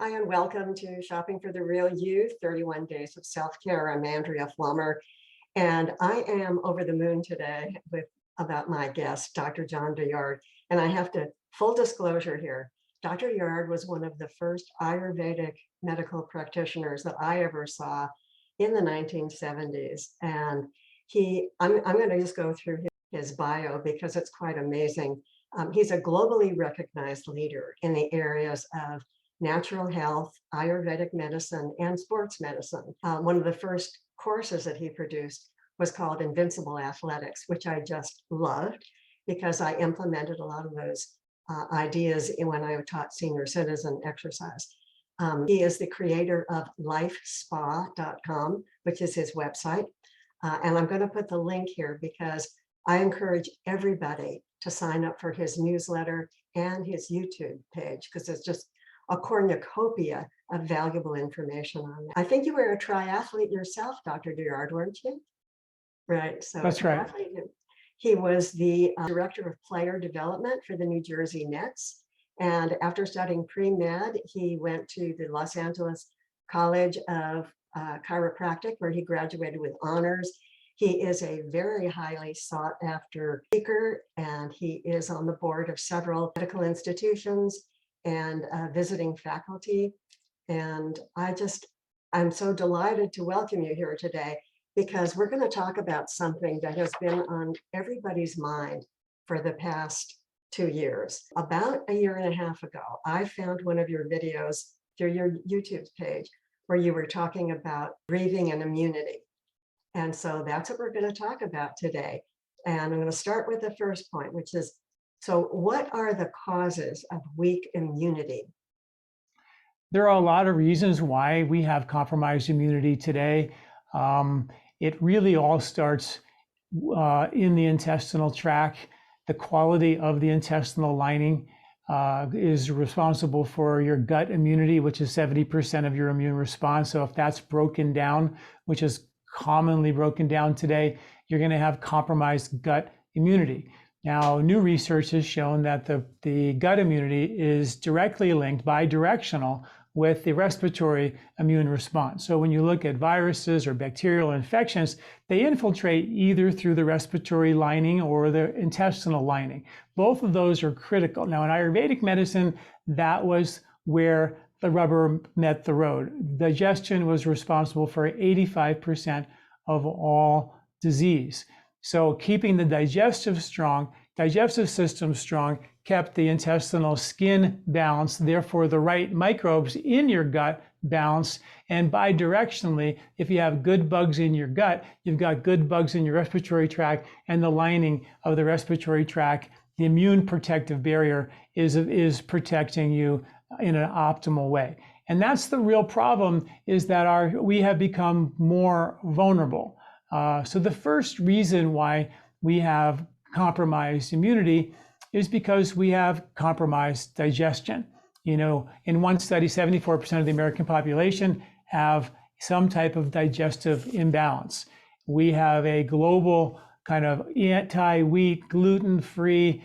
Hi, and welcome to Shopping for the Real You, 31 Days of Self-Care. I'm Andrea Flummer, and I am over the moon today about my guest, Dr. John Douillard. And I have to, full disclosure here, Dr. Douillard was one of the first Ayurvedic medical practitioners that I ever saw in the 1970s. And I'm going to just go through his bio because it's quite amazing. He's a globally recognized leader in the areas of natural health, Ayurvedic medicine, and sports medicine. One of the first courses that he produced was called Invincible Athletics, which I just loved because I implemented a lot of those ideas when I taught senior citizen exercise. He is the creator of lifespa.com, which is his website. And I'm going to put the link here because I encourage everybody to sign up for his newsletter and his YouTube page because it's just a cornucopia of valuable information on that. I think you were a triathlete yourself, Dr. Douillard, weren't you? Right. So that's right. He was the director of player development for the New Jersey Nets. And after studying pre-med, he went to the Los Angeles College of Chiropractic, where he graduated with honors. He is a very highly sought after speaker, and he is on the board of several medical institutions and visiting faculty. And I'm so delighted to welcome you here today because we're going to talk about something that has been on everybody's mind for the past 2 years. About a year and a half ago, I found one of your videos through your YouTube page where you were talking about breathing and immunity. And so that's what we're going to talk about today. And I'm going to start with the first point, which is, so what are the causes of weak immunity? There are a lot of reasons why we have compromised immunity today. It really all starts in the intestinal tract. The quality of the intestinal lining is responsible for your gut immunity, which is 70% of your immune response. So if that's broken down, which is commonly broken down today, you're going to have compromised gut immunity. Now, new research has shown that the gut immunity is directly linked, bidirectional, with the respiratory immune response. So when you look at viruses or bacterial infections, they infiltrate either through the respiratory lining or the intestinal lining. Both of those are critical. Now, in Ayurvedic medicine, that was where the rubber met the road. Digestion was responsible for 85% of all disease. So keeping the digestive system strong kept the intestinal skin balanced, therefore the right microbes in your gut balanced. And bidirectionally, if you have good bugs in your gut, you've got good bugs in your respiratory tract, and the lining of the respiratory tract, the immune protective barrier is protecting you in an optimal way. And that's the real problem, is that we have become more vulnerable. So the first reason why we have compromised immunity is because we have compromised digestion. You know, in one study, 74% of the American population have some type of digestive imbalance. We have a global kind of anti-wheat, gluten-free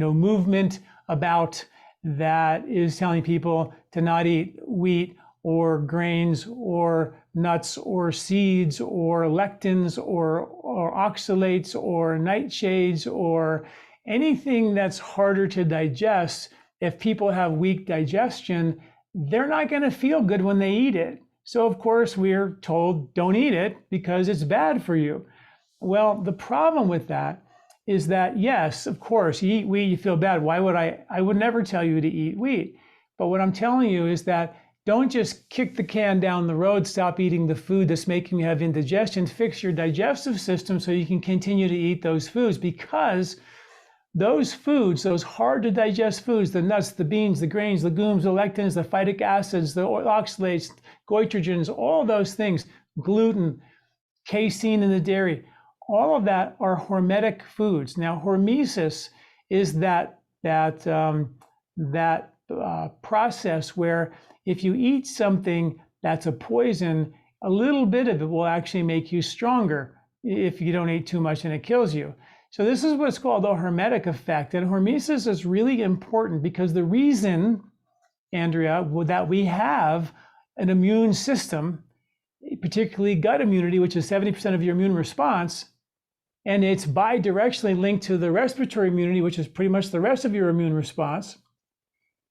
movement about that is telling people to not eat wheat or grains or nuts or seeds or lectins or oxalates or nightshades or anything that's harder to digest. If people have weak digestion, they're not going to feel good when they eat it. So of course we're told don't eat it because it's bad for you. Well, the problem with that is that, yes, of course, you eat wheat, you feel bad. Why would I would never tell you to eat wheat. But what I'm telling you is that don't just kick the can down the road, stop eating the food that's making you have indigestion. Fix your digestive system so you can continue to eat those foods, because those foods, those hard to digest foods, the nuts, the beans, the grains, legumes, the lectins, the phytic acids, the oxalates, goitrogens, all those things, gluten, casein in the dairy, all of that are hormetic foods. Now, hormesis is that process where if you eat something that's a poison, a little bit of it will actually make you stronger if you don't eat too much and it kills you. So this is what's called the hormetic effect. And hormesis is really important because the reason Andrea, that we have an immune system, particularly gut immunity, which is 70% of your immune response, and it's bidirectionally linked to the respiratory immunity, which is pretty much the rest of your immune response.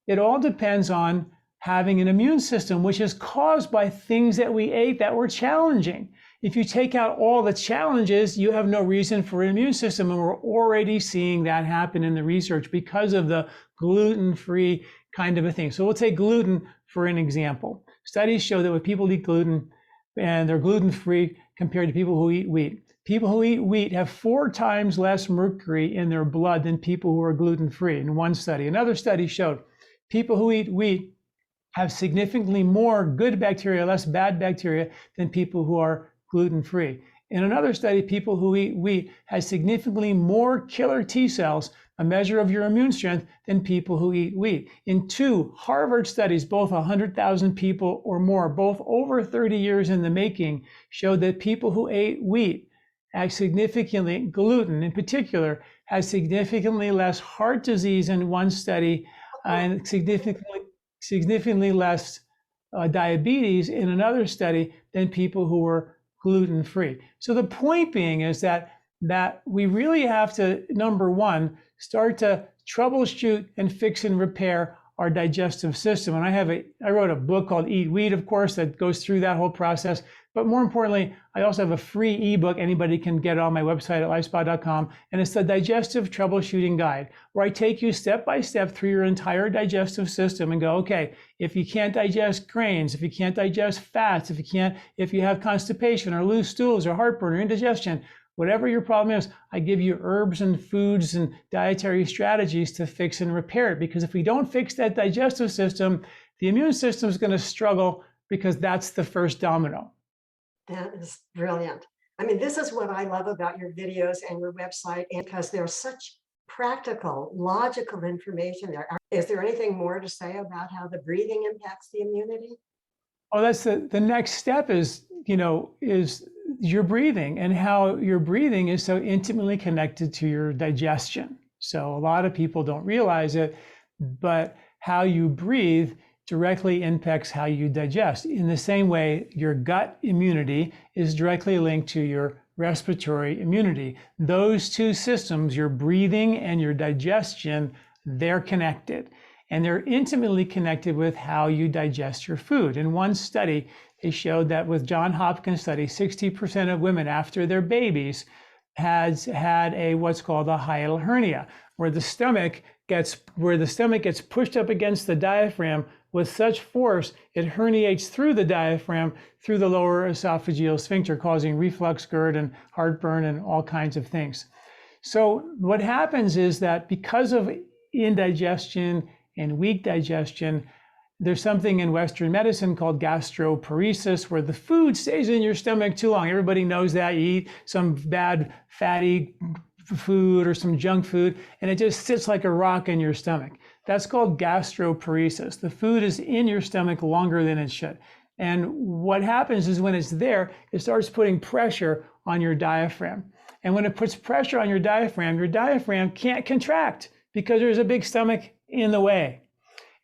It all depends on having an immune system, which is caused by things that we ate that were challenging. If you take out all the challenges, you have no reason for an immune system. And we're already seeing that happen in the research because of the gluten-free kind of a thing. So we'll take gluten for an example. Studies show that when people eat gluten and they're gluten-free compared to people who eat wheat, people who eat wheat have 4 times less mercury in their blood than people who are gluten-free in one study. Another study showed people who eat wheat have significantly more good bacteria, less bad bacteria than people who are gluten-free. In another study, people who eat wheat have significantly more killer T cells, a measure of your immune strength, than people who eat wheat. In 2 Harvard studies, both 100,000 people or more, both over 30 years in the making, showed that people who ate wheat had significantly, gluten in particular, has significantly less heart disease in one study and significantly less diabetes in another study than people who were gluten-free. So the point being is that we really have to, number one, start to troubleshoot and fix and repair our digestive system. And I wrote a book called Eat Wheat, of course, that goes through that whole process. But more importantly, I also have a free ebook anybody can get on my website at lifespa.com. And it's the Digestive Troubleshooting Guide, where I take you step by step through your entire digestive system and go, okay, if you can't digest grains, if you can't digest fats, if you have constipation or loose stools or heartburn or indigestion, whatever your problem is, I give you herbs and foods and dietary strategies to fix and repair it. Because if we don't fix that digestive system, the immune system is going to struggle, because that's the first domino. That is brilliant. I mean, this is what I love about your videos and your website, and because there's such practical, logical information there. Is there anything more to say about how the breathing impacts the immunity? Oh, that's the next step is your breathing, and how your breathing is so intimately connected to your digestion. So a lot of people don't realize it, but how you breathe directly impacts how you digest. In the same way, your gut immunity is directly linked to your respiratory immunity. Those 2 systems, your breathing and your digestion, they're connected. And they're intimately connected with how you digest your food. In one study, they showed that with Johns Hopkins study, 60% of women after their babies has had what's called a hiatal hernia, where the stomach gets pushed up against the diaphragm with such force, it herniates through the diaphragm, through the lower esophageal sphincter, causing reflux, GERD, and heartburn, and all kinds of things. So what happens is that because of indigestion and weak digestion, there's something in Western medicine called gastroparesis, where the food stays in your stomach too long. Everybody knows that. You eat some bad fatty food or some junk food, and it just sits like a rock in your stomach. That's called gastroparesis. The food is in your stomach longer than it should. And what happens is when it's there, it starts putting pressure on your diaphragm. And when it puts pressure on your diaphragm can't contract because there's a big stomach in the way.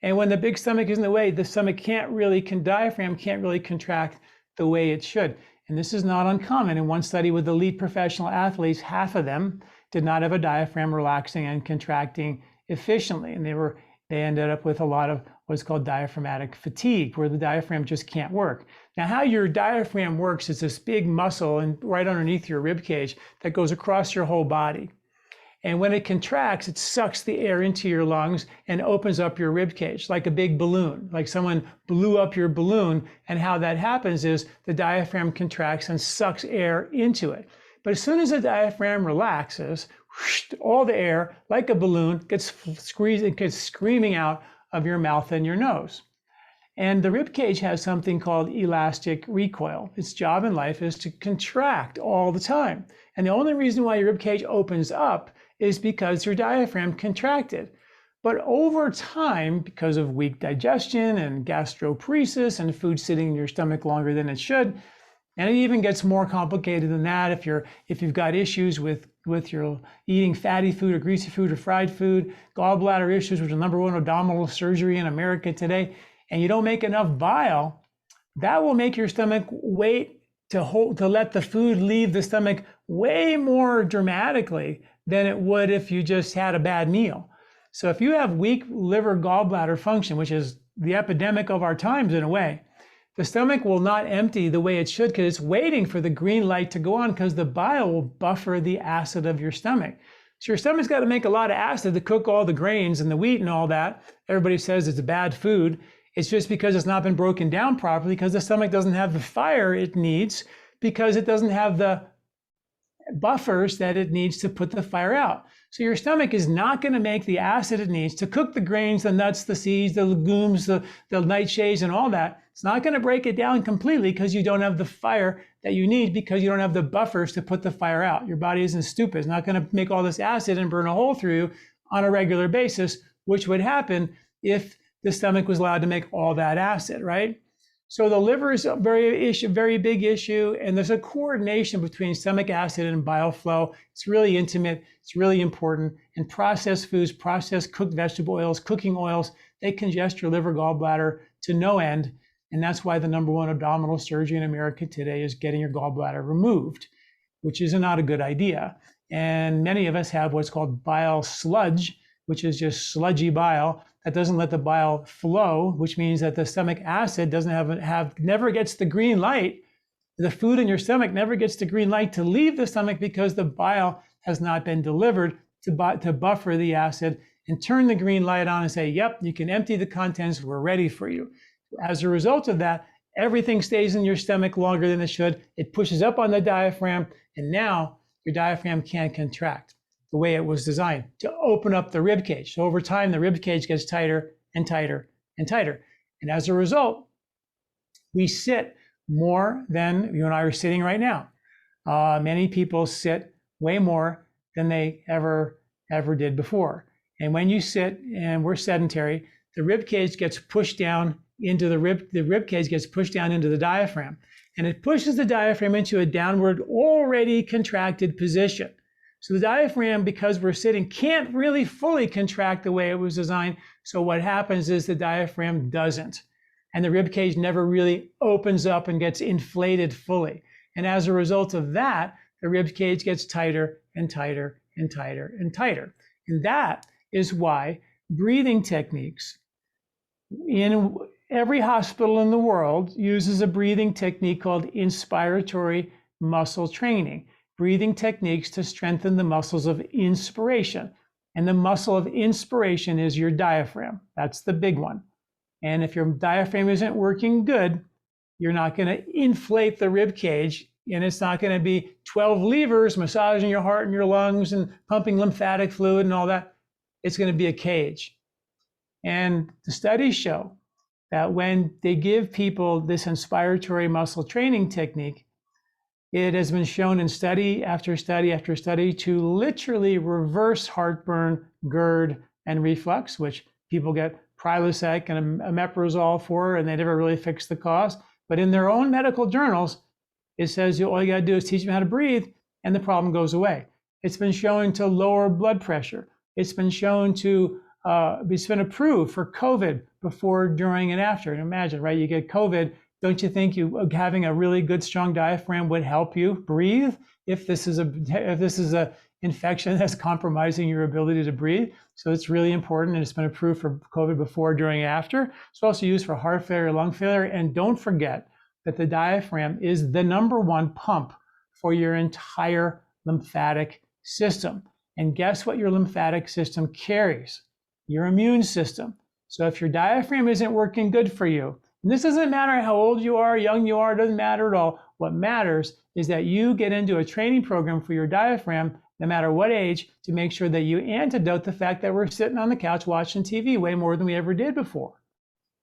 And when the big stomach is in the way, the diaphragm can't really contract the way it should. And this is not uncommon. In one study with elite professional athletes, half of them did not have a diaphragm relaxing and contracting efficiently. And they ended up with a lot of what's called diaphragmatic fatigue, where the diaphragm just can't work. Now, how your diaphragm works is this big muscle and right underneath your rib cage that goes across your whole body. And when it contracts, it sucks the air into your lungs and opens up your rib cage like a big balloon, like someone blew up your balloon. And how that happens is the diaphragm contracts and sucks air into it. But as soon as the diaphragm relaxes, all the air, like a balloon, gets squeezed and gets screaming out of your mouth and your nose. And the rib cage has something called elastic recoil. Its job in life is to contract all the time. And the only reason why your rib cage opens up is because your diaphragm contracted. But over time, because of weak digestion and gastroparesis and food sitting in your stomach longer than it should, And it even gets more complicated than that if you've got issues with your eating fatty food or greasy food or fried food, gallbladder issues, which is the #1 abdominal surgery in America today, and you don't make enough bile, that will make your stomach wait to let the food leave the stomach way more dramatically than it would if you just had a bad meal. So if you have weak liver gallbladder function, which is the epidemic of our times in a way, the stomach will not empty the way it should because it's waiting for the green light to go on because the bile will buffer the acid of your stomach. So your stomach's got to make a lot of acid to cook all the grains and the wheat and all that. Everybody says it's a bad food. It's just because it's not been broken down properly because the stomach doesn't have the fire it needs because it doesn't have the buffers that it needs to put the fire out. So your stomach is not going to make the acid it needs to cook the grains, the nuts, the seeds, the legumes, the nightshades and all that. It's not going to break it down completely because you don't have the fire that you need because you don't have the buffers to put the fire out. Your body isn't stupid. It's not going to make all this acid and burn a hole through you on a regular basis, which would happen if the stomach was allowed to make all that acid, right? So the liver is a very big issue, and there's a coordination between stomach acid and bile flow. It's really intimate, it's really important. And processed foods, processed cooked vegetable oils, cooking oils, they congest your liver gallbladder to no end. And that's why the #1 abdominal surgery in America today is getting your gallbladder removed, which is not a good idea. And many of us have what's called bile sludge, which is just sludgy bile that doesn't let the bile flow, which means that the stomach acid never gets the green light. The food in your stomach never gets the green light to leave the stomach because the bile has not been delivered to buffer the acid and turn the green light on and say, yep, you can empty the contents, we're ready for you. As a result of that, everything stays in your stomach longer than it should. It pushes up on the diaphragm, and now your diaphragm can't contract the way it was designed to open up the rib cage. So over time, the rib cage gets tighter and tighter and tighter. And as a result, we sit more than you and I are sitting right now. Many people sit way more than they ever did before. And when you sit and we're sedentary, the rib cage gets pushed down into the rib cage gets pushed down into the diaphragm, and it pushes the diaphragm into a downward already contracted position. So the diaphragm, because we're sitting, can't really fully contract the way it was designed. So what happens is the diaphragm doesn't, and the rib cage never really opens up and gets inflated fully. And as a result of that, the rib cage gets tighter and tighter and tighter and tighter. And that is why breathing techniques in every hospital in the world uses a breathing technique called inspiratory muscle training. Breathing techniques to strengthen the muscles of inspiration. And the muscle of inspiration is your diaphragm. That's the big one. And if your diaphragm isn't working good, you're not going to inflate the rib cage, and it's not going to be 12 levers massaging your heart and your lungs and pumping lymphatic fluid and all that. It's going to be a cage. And the studies show that when they give people this inspiratory muscle training technique, it has been shown in study after study after study to literally reverse heartburn, GERD, and reflux, which people get Prilosec and omeprazole for, and they never really fix the cause. But in their own medical journals, it says all you got to do is teach them how to breathe, and the problem goes away. It's been shown to lower blood pressure. It's been shown to, it's been approved for COVID before, during, and after. And imagine, right? You get COVID. Don't you think having a really good, strong diaphragm would help you breathe if this is a infection that's compromising your ability to breathe? So it's really important, and it's been approved for COVID before, during, and after. It's also used for heart failure, lung failure. And don't forget that the diaphragm is the #1 pump for your entire lymphatic system. And guess what your lymphatic system carries? Your immune system. So if your diaphragm isn't working good for you, and this doesn't matter how old you are, young you are, it doesn't matter at all. What matters is that you get into a training program for your diaphragm, no matter what age, to make sure that you antidote the fact that we're sitting on the couch watching TV way more than we ever did before.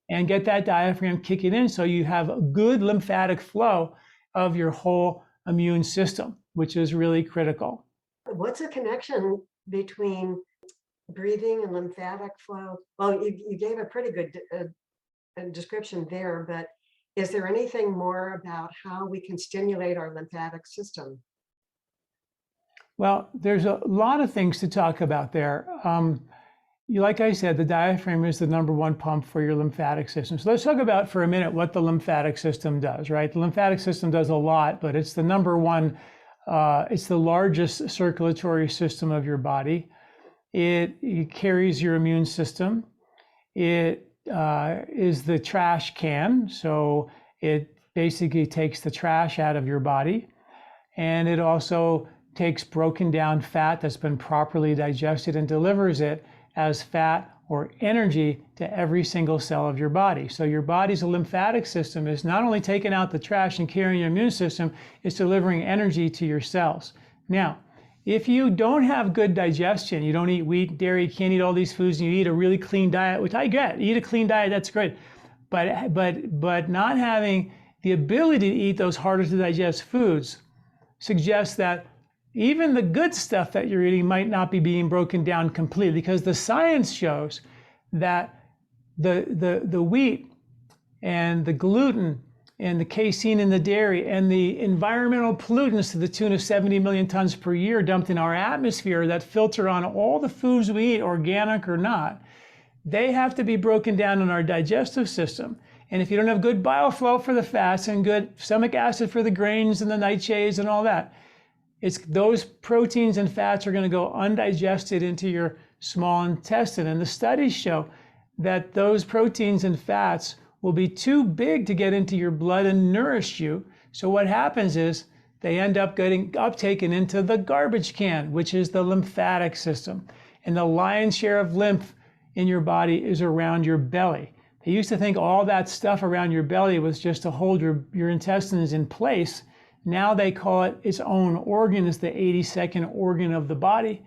And get that diaphragm kicking in so you have a good lymphatic flow of your whole immune system, which is really critical. What's the connection between breathing and lymphatic flow? Well, you gave a pretty good description there, but Is there anything more about how we can stimulate our lymphatic system? Well, there's a lot of things to talk about there. Like I said, the diaphragm is the #1 pump for your lymphatic system. So let's talk about for a minute what the lymphatic system does, right? The lymphatic system does a lot, but it's the #1, it's the largest circulatory system of your body. It carries your immune system. It is the trash can, so it basically takes the trash out of your body. And it also takes broken down fat that's been properly digested and delivers it as fat or energy to every single cell of your body. So your body's lymphatic system is not only taking out the trash and carrying your immune system, it's delivering energy to your cells. Now, if you don't have good digestion, you don't eat wheat, dairy, you can't eat all these foods, and you eat a really clean diet, which I get, eat a clean diet, that's great. But not having the ability to eat those harder to digest foods suggests that even the good stuff that you're eating might not be being broken down completely, because the science shows that the wheat and the gluten and the casein in the dairy and the environmental pollutants to the tune of 70 million tons per year dumped in our atmosphere that filter on all the foods we eat, organic or not, they have to be broken down in our digestive system. And if you don't have good bile flow for the fats and good stomach acid for the grains and the nightshades and all that, it's those proteins and fats are going to go undigested into your small intestine. And the studies show that those proteins and fats will be too big to get into your blood and nourish you. So what happens is they end up getting uptaken into the garbage can, which is the lymphatic system. And the lion's share of lymph in your body is around your belly. They used to think all that stuff around your belly was just to hold your intestines in place. Now they call it its own organ. It's the 82nd organ of the body,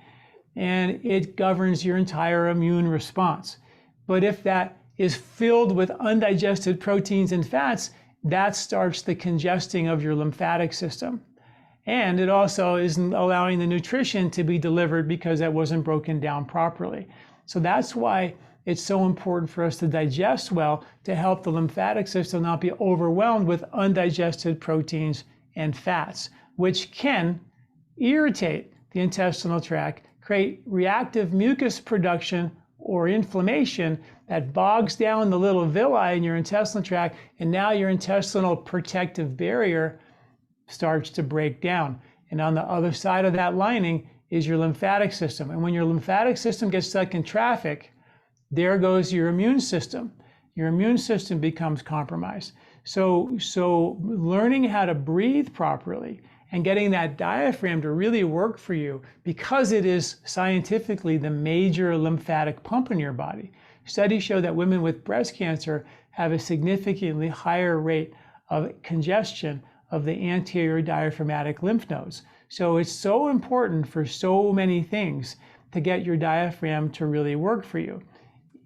and it governs your entire immune response. But if that is filled with undigested proteins and fats, that starts the congesting of your lymphatic system. And it also isn't allowing the nutrition to be delivered because that wasn't broken down properly. So that's why it's so important for us to digest well, to help the lymphatic system not be overwhelmed with undigested proteins and fats, which can irritate the intestinal tract, create reactive mucus production or inflammation that bogs down the little villi in your intestinal tract, and now your intestinal protective barrier starts to break down. And on the other side of that lining is your lymphatic system. And when your lymphatic system gets stuck in traffic, there goes your immune system. Your immune system becomes compromised. So learning how to breathe properly and getting that diaphragm to really work for you, because it is scientifically the major lymphatic pump in your body. Studies show that women with breast cancer have a significantly higher rate of congestion of the anterior diaphragmatic lymph nodes. So it's so important for so many things to get your diaphragm to really work for you.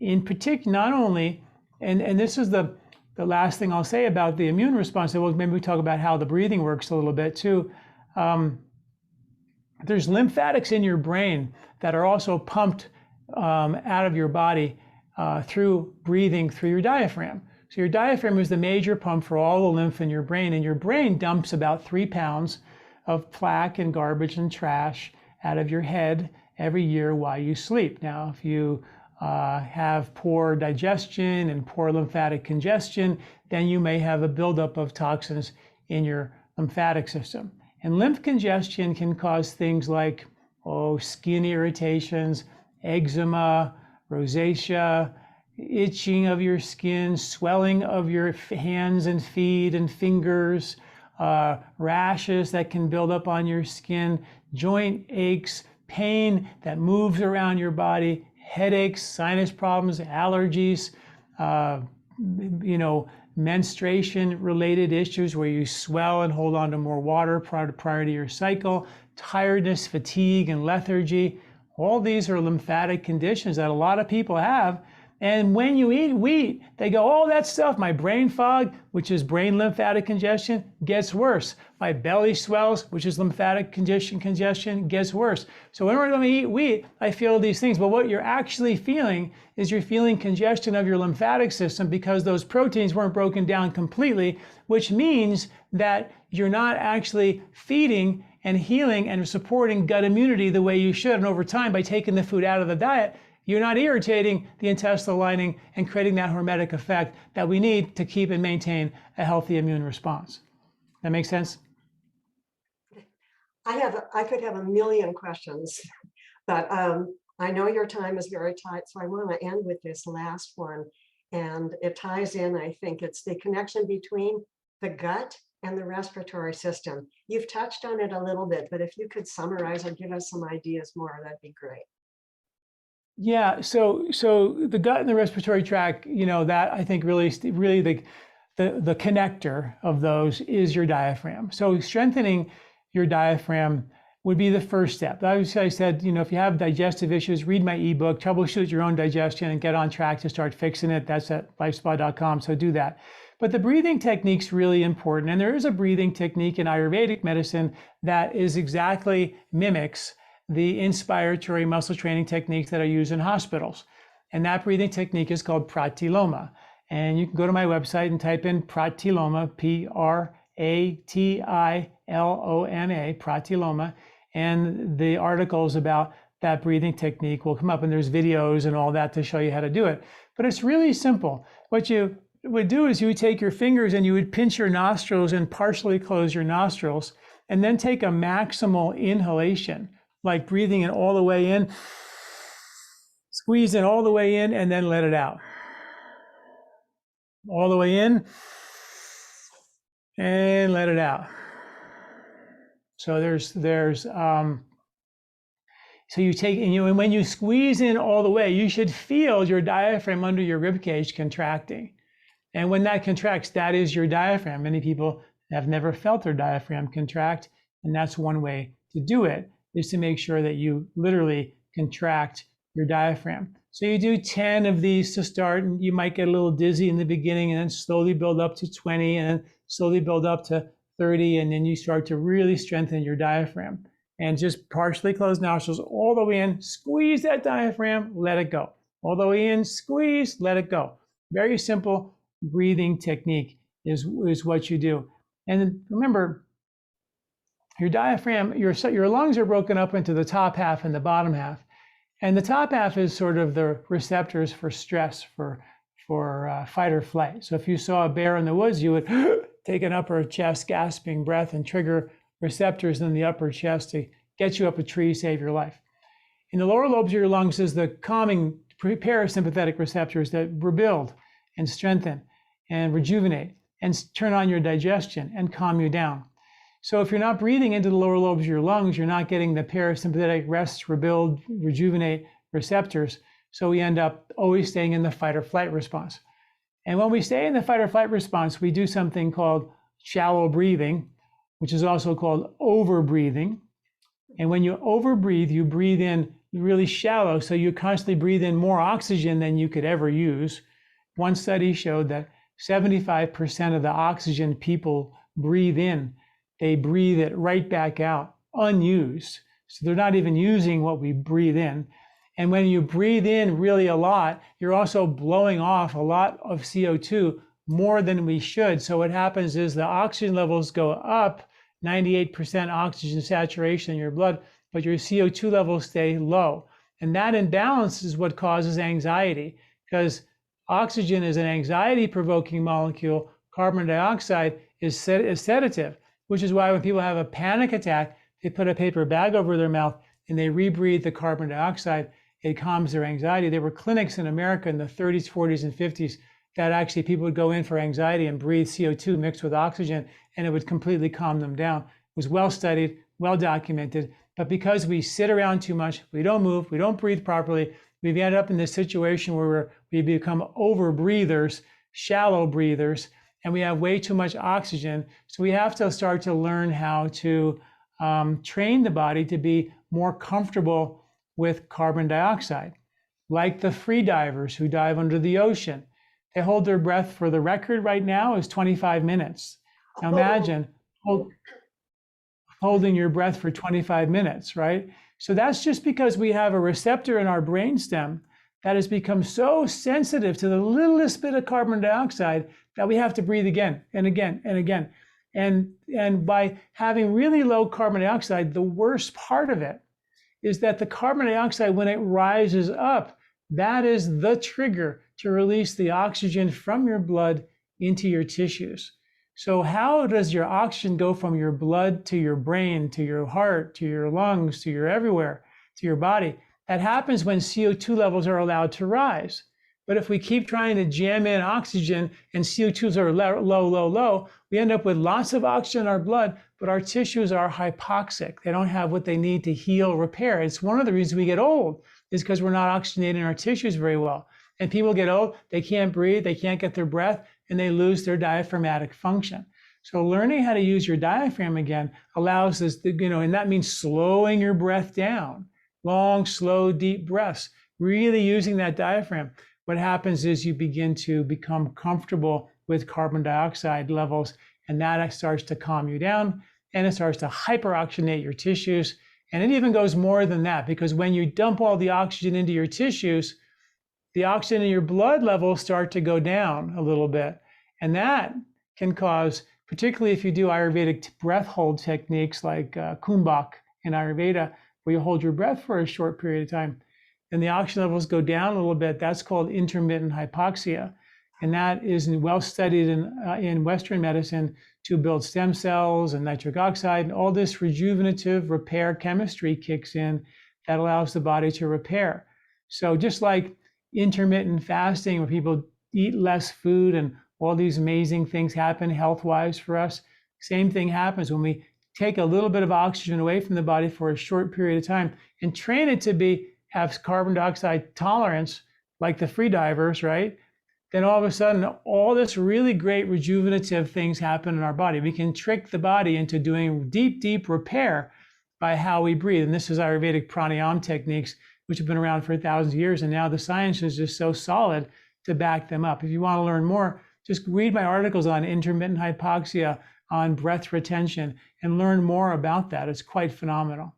In particular, not only, and this is the last thing I'll say about the immune response, well, maybe we talk about how the breathing works a little bit too. There's lymphatics in your brain that are also pumped out of your body through breathing through your diaphragm. So your diaphragm is the major pump for all the lymph in your brain, and your brain dumps about 3 pounds of plaque and garbage and trash out of your head every year while you sleep. Now, if you have poor digestion and poor lymphatic congestion, then you may have a buildup of toxins in your lymphatic system. And lymph congestion can cause things like skin irritations, eczema, rosacea, itching of your skin, swelling of your hands and feet and fingers, rashes that can build up on your skin, joint aches, pain that moves around your body, headaches, sinus problems, allergies, menstruation-related issues where you swell and hold on to more water prior to your cycle, tiredness, fatigue, and lethargy. All these are lymphatic conditions that a lot of people have, And when you eat wheat, they go, oh, that stuff, my brain fog, which is brain lymphatic congestion, gets worse. My belly swells, which is lymphatic congestion gets worse. So whenever I eat wheat, I feel these things. But what you're actually feeling is you're feeling congestion of your lymphatic system because those proteins weren't broken down completely, which means that you're not actually feeding and healing and supporting gut immunity the way you should. And over time, by taking the food out of the diet, you're not irritating the intestinal lining and creating that hormetic effect that we need to keep and maintain a healthy immune response. That makes sense? I could have a million questions, but I know your time is very tight, so I want to end with this last one. And it ties in, I think it's the connection between the gut and the respiratory system. You've touched on it a little bit, but if you could summarize or give us some ideas more, that'd be great. Yeah, so the gut and the respiratory tract, that I think really the connector of those is your diaphragm. So strengthening your diaphragm would be the first step. Obviously, I said, if you have digestive issues, read my ebook, Troubleshoot Your Own Digestion, and get on track to start fixing it. That's at lifespa.com, so do that. But the breathing technique's really important, and there is a breathing technique in Ayurvedic medicine that is exactly mimics the inspiratory muscle training techniques that are used in hospitals. And that breathing technique is called pratiloma. And you can go to my website and type in pratiloma, Pratiloma, pratiloma, and the articles about that breathing technique will come up, and there's videos and all that to show you how to do it. But it's really simple. What you would do is you would take your fingers and you would pinch your nostrils and partially close your nostrils, and then take a maximal inhalation, like breathing in all the way in, squeeze in all the way in, and then let it out. All the way in, and let it out. So so you take, and when you squeeze in all the way, you should feel your diaphragm under your rib cage contracting. And when that contracts, that is your diaphragm. Many people have never felt their diaphragm contract, and that's one way to do it, is to make sure that you literally contract your diaphragm. So you do 10 of these to start, and you might get a little dizzy in the beginning, and then slowly build up to 20, and then slowly build up to 30, and then you start to really strengthen your diaphragm. And just partially close nostrils all the way in, squeeze that diaphragm, let it go. All the way in, squeeze, let it go. Very simple breathing technique is what you do. And remember, your diaphragm, your lungs are broken up into the top half and the bottom half. And the top half is sort of the receptors for stress, for fight or flight. So if you saw a bear in the woods, you would take an upper chest gasping breath and trigger receptors in the upper chest to get you up a tree, save your life. In the lower lobes of your lungs is the calming parasympathetic receptors that rebuild and strengthen and rejuvenate and turn on your digestion and calm you down. So if you're not breathing into the lower lobes of your lungs, you're not getting the parasympathetic rest, rebuild, rejuvenate receptors. So we end up always staying in the fight or flight response. And when we stay in the fight or flight response, we do something called shallow breathing, which is also called over breathing. And when you overbreathe, you breathe in really shallow. So you constantly breathe in more oxygen than you could ever use. One study showed that 75% of the oxygen people breathe in, they breathe it right back out, unused. So they're not even using what we breathe in. And when you breathe in really a lot, you're also blowing off a lot of CO2, more than we should. So what happens is the oxygen levels go up, 98% oxygen saturation in your blood, but your CO2 levels stay low. And that imbalance is what causes anxiety, because oxygen is an anxiety-provoking molecule. Carbon dioxide is sedative, which is why when people have a panic attack, they put a paper bag over their mouth and they rebreathe the carbon dioxide. It calms their anxiety. There were clinics in America in the 30s, 40s, and 50s that actually people would go in for anxiety and breathe CO2 mixed with oxygen, and it would completely calm them down. It was well studied, well documented, but because we sit around too much, we don't move, we don't breathe properly, we've ended up in this situation where we become over breathers, shallow breathers, and we have way too much oxygen. So we have to start to learn how to train the body to be more comfortable with carbon dioxide. like the free divers who dive under the ocean. They hold their breath, for the record right now is 25 minutes. Now imagine holding your breath for 25 minutes, right? So that's just because we have a receptor in our brainstem that has become so sensitive to the littlest bit of carbon dioxide that we have to breathe again and again and again. And by having really low carbon dioxide, the worst part of it is that the carbon dioxide, when it rises up, that is the trigger to release the oxygen from your blood into your tissues. So how does your oxygen go from your blood to your brain, to your heart, to your lungs, to your everywhere, to your body? That happens when CO2 levels are allowed to rise. But if we keep trying to jam in oxygen and CO2s are low, we end up with lots of oxygen in our blood, but our tissues are hypoxic. They don't have what they need to heal, repair. It's one of the reasons we get old, is because we're not oxygenating our tissues very well. And people get old, they can't breathe, they can't get their breath, and they lose their diaphragmatic function. So learning how to use your diaphragm again allows this, and that means slowing your breath down, long, slow, deep breaths, really using that diaphragm. What happens is you begin to become comfortable with carbon dioxide levels, and that starts to calm you down, and it starts to hyperoxygenate your tissues. And it even goes more than that, because when you dump all the oxygen into your tissues, the oxygen in your blood levels start to go down a little bit. And that can cause, particularly if you do Ayurvedic breath hold techniques like Kumbhak in Ayurveda, where you hold your breath for a short period of time, and the oxygen levels go down a little bit. That's called intermittent hypoxia. And that is well studied in Western medicine to build stem cells and nitric oxide, and all this rejuvenative repair chemistry kicks in that allows the body to repair. So just like intermittent fasting, where people eat less food and all these amazing things happen health-wise for us, same thing happens when we take a little bit of oxygen away from the body for a short period of time and train it to have carbon dioxide tolerance, like the free divers, right? Then all of a sudden, all this really great rejuvenative things happen in our body. We can trick the body into doing deep, deep repair by how we breathe. And this is Ayurvedic pranayama techniques, which have been around for thousands of years. And now the science is just so solid to back them up. If you want to learn more, just read my articles on intermittent hypoxia, on breath retention, and learn more about that. It's quite phenomenal.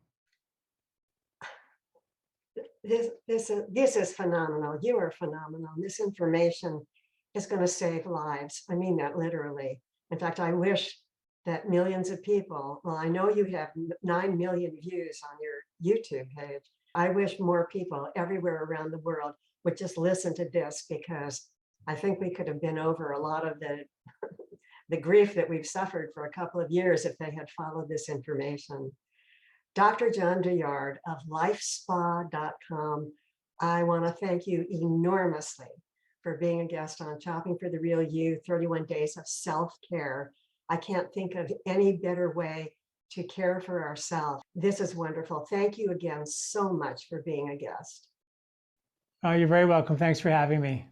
This is phenomenal. You are phenomenal. This information is going to save lives. I mean that literally. In fact, I wish that millions of people, well, I know you have 9 million views on your YouTube page. I wish more people everywhere around the world would just listen to this, because I think we could have been over a lot of the grief that we've suffered for a couple of years if they had followed this information. Dr. John Douillard of lifespa.com, I want to thank you enormously for being a guest on Shopping for the Real You, 31 Days of Self-Care. I can't think of any better way to care for ourselves. This is wonderful. Thank you again so much for being a guest. You're very welcome. Thanks for having me.